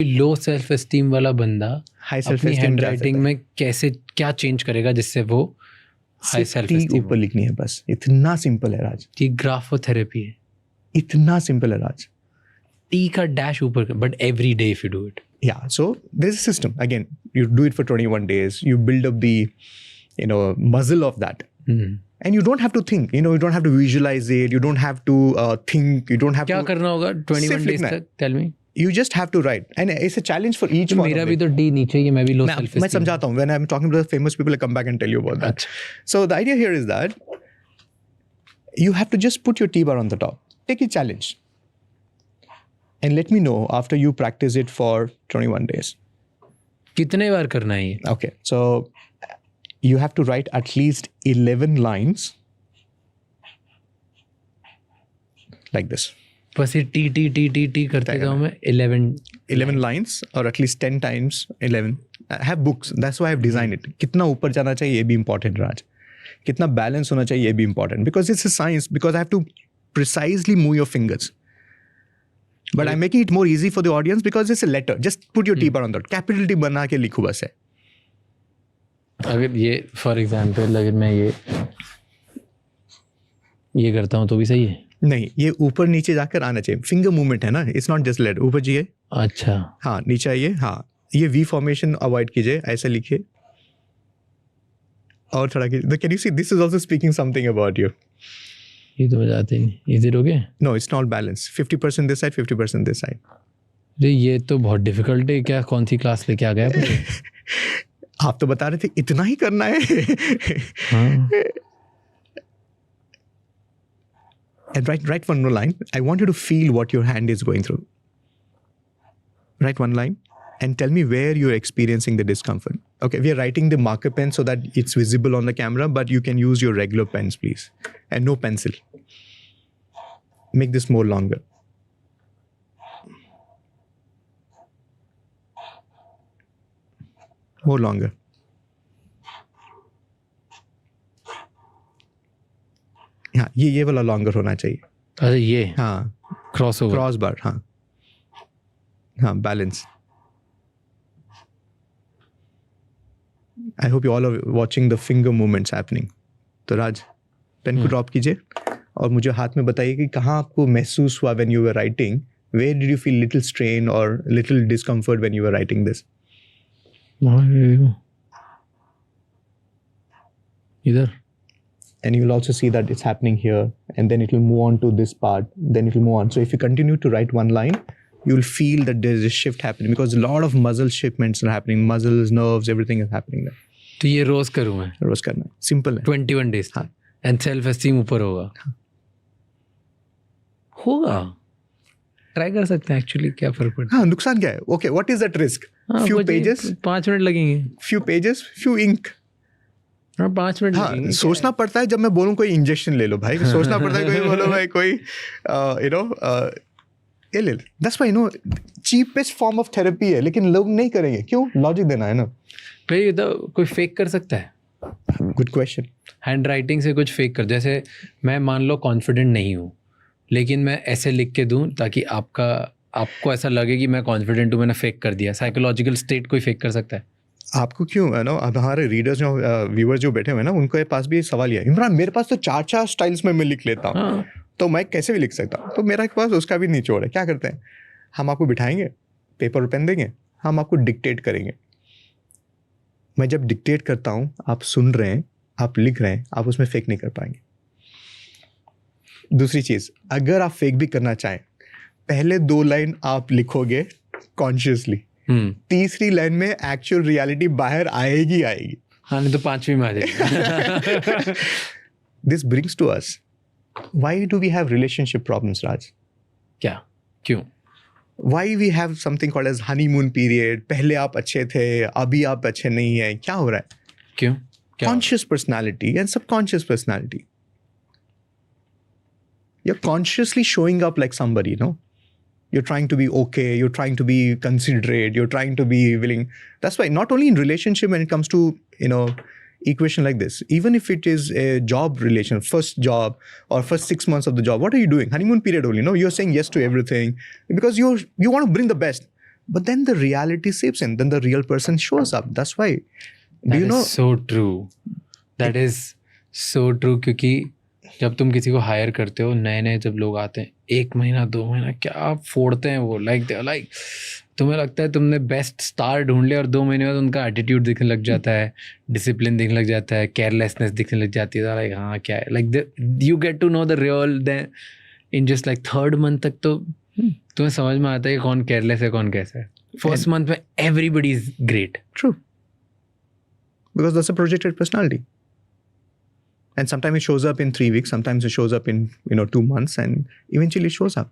Low self esteem वाला बंदा high self अपनी एस्टीम हैंड राइटिंग में कैसे क्या चेंज करेगा जिससे वो हाई सेल्फ एस्टीम ऊपर लिखनी है, बस इतना सिंपल है राज, कि ग्राफोथेरेपी है, इतना सिंपल है राज. टी का डैश ऊपर, but every day if you do it. Yeah, so there's a system. Again, you do it for 21 days. You build up the, muzzle of that. And you don't have to think. You don't have to visualize it. You don't have to think. You don't have क्या to. करना होगा 21 सिर्फ days लिखना है. तक? Tell me. You just have to write. And it's a challenge for each तो one. मेरा भी तो डी नीचे ही है, मैं भी लो सेल्फ मैं एस्टीम. समझाता हूँ. When I'm talking to the famous people, I come back and tell you about that. अच्छा. So the idea here is that you have to just put your T-bar on the top. Take a challenge. And let me know after you practice it for 21 days. कितने बार करना है ये? Okay, so you have to write at least 11 lines like this. बस ये T करते जाऊँ मैं 11 lines or at least 10 times 11. I have books. That's why I've designed it. कितना ऊपर जाना चाहिए ये भी important, राज. कितना balance होना चाहिए ये भी important. Because it's a science. Because I have to precisely move your fingers. But I'm making it more easy for the audience because it's a letter. Just put your T-bar on that. Capital T बना के लिखो बस है. अगर ये for example अगर मैं ये करता हूँ तो भी सही है? नहीं, ये ऊपर नीचे जाकर आना चाहिए. फिंगर मूवमेंट है ना, इट्स नॉट जस्ट लेटर. ऊपर जाइए. अच्छा. हाँ, नीचे आइए. हाँ, ये वी फॉर्मेशन अवॉइड कीजिए. ऐसे लिखिए और थोड़ा कीजिए. Can you see this is also speaking something about you. ये तो मजा आते नहीं. Is it okay? No, it's not balance. 50% this side, 50% this side. ये तो बहुत डिफिकल्ट है. क्या कौन सी क्लास लेके आ गया? आप तो बता रहे थे इतना ही करना है. हाँ. And write one more line. I want you to feel what your hand is going through. Write one line and tell me where you're experiencing the discomfort. Okay, we are writing the marker pen so that it's visible on the camera, but you can use your regular pens, please. And no pencil. Make this more longer. More longer. हाँ, ये वाला longer होना चाहिए. अरे ये हाँ, cross bar. हाँ, balance. I hope you all are watching the finger movements happening. तो राज, पेन को ड्रॉप कीजिए और मुझे हाथ में बताइए कि कहाँ आपको महसूस हुआ when you were writing. Where did you feel little strain or little discomfort when you were writing this? इधर. And you will also see that it's happening here, and then it will move on to this part, then it will move on. So if you continue to write one line, you will feel that there is a shift happening because a lot of muscle shipments are happening, muscles, nerves, everything is happening there. तो ये रोज करूँ मैं? रोज करना है, simple है. 21 days. हाँ. And self esteem ऊपर होगा. होगा. ट्राई कर सकते हैं एक्चुअली. क्या फर्क पड़ता है? हाँ, नुकसान क्या है? Okay, what is that risk? Few pages, 5 minute लगेंगे. Few pages, few ink. हाँ, 5 मिनट लगेंगे. सोचना पड़ता है. जब मैं बोलूँ कोई इंजेक्शन ले लो भाई, सोचना पड़ता है. कोई बोलो भाई कोई ये ले. That's why cheapest form of therapy है, लेकिन लोग नहीं करेंगे. क्यों? लॉजिक देना है ना. भाई तो कोई फेक कर सकता है? Good question. हैंड राइटिंग से कुछ फेक कर, जैसे मैं मान लो कॉन्फिडेंट नहीं हूँ, लेकिन मैं ऐसे लिख के दूँ ताकि आपको ऐसा लगे कि मैं कॉन्फिडेंट हूँ, मैंने फेक कर दिया. साइकोलॉजिकल स्टेट कोई फेक कर सकता है? आपको क्यों है ना. अब हमारे रीडर्स जो व्यूअर्स जो बैठे हुए हैं ना, उनके पास भी सवाल ये है, इमरान मेरे पास तो 4 स्टाइल्स में मैं लिख लेता हूँ. हाँ. तो मैं कैसे भी लिख सकता हूँ. तो मेरा पास उसका भी निचोड़ है. क्या करते हैं हम? आपको बिठाएंगे, पेपर और पेन देंगे, हम आपको डिक्टेट करेंगे. मैं जब डिक्टेट करता हूँ, आप सुन रहे हैं, आप लिख रहे हैं, आप उसमें फेक नहीं कर पाएंगे. दूसरी चीज़, अगर आप फेक भी करना चाहें, पहले 2 लाइन आप लिखोगे कॉन्शियसली, तीसरी लाइन में एक्चुअल रियलिटी बाहर आएगी. हाँ, नहीं तो 5वीं में आ जाएगी. This brings to us, why do we have relationship problems, Raj? क्या? क्यों? Why we have something called as honeymoon period? पहले आप अच्छे थे, अभी आप अच्छे नहीं हैं. क्या हो रहा है? क्यों? Conscious personality and subconscious personality. You're consciously showing up like somebody, no? You're trying to be okay. You're trying to be considerate. You're trying to be willing. That's why not only in relationship, when it comes to, equation like this, even if it is a job relation, first job or first 6 months of the job, what are you doing? Honeymoon period only, no? You're saying yes to everything because you want to bring the best. But then the reality seeps in. Then the real person shows up. That's why. Do you know? So true. That is so true. क्योंकि जब तुम किसी को higher करते हो, नए नए जब लोग आते हैं, 1 महीना 2 महीना क्या फोड़ते हैं वो, लाइक तुम्हें लगता है तुमने बेस्ट स्टार ढूंढ लिया और 2 महीने बाद उनका एटीट्यूड दिखने लग जाता है, डिसिप्लिन दिखने लग जाता है, केयरलेसनेस दिखने लग जाती है, लाइक हाँ क्या है, like you get to know the real then in just like 3rd month तक तो तुम्हें समझ में आता है कि कौन केयरलेस है कौन कैसा है. 1st मंथ में everybody is great. True. Because that's a projected personality. And sometimes it shows up in 3 weeks, sometimes it shows up in 2 months, and eventually it shows up.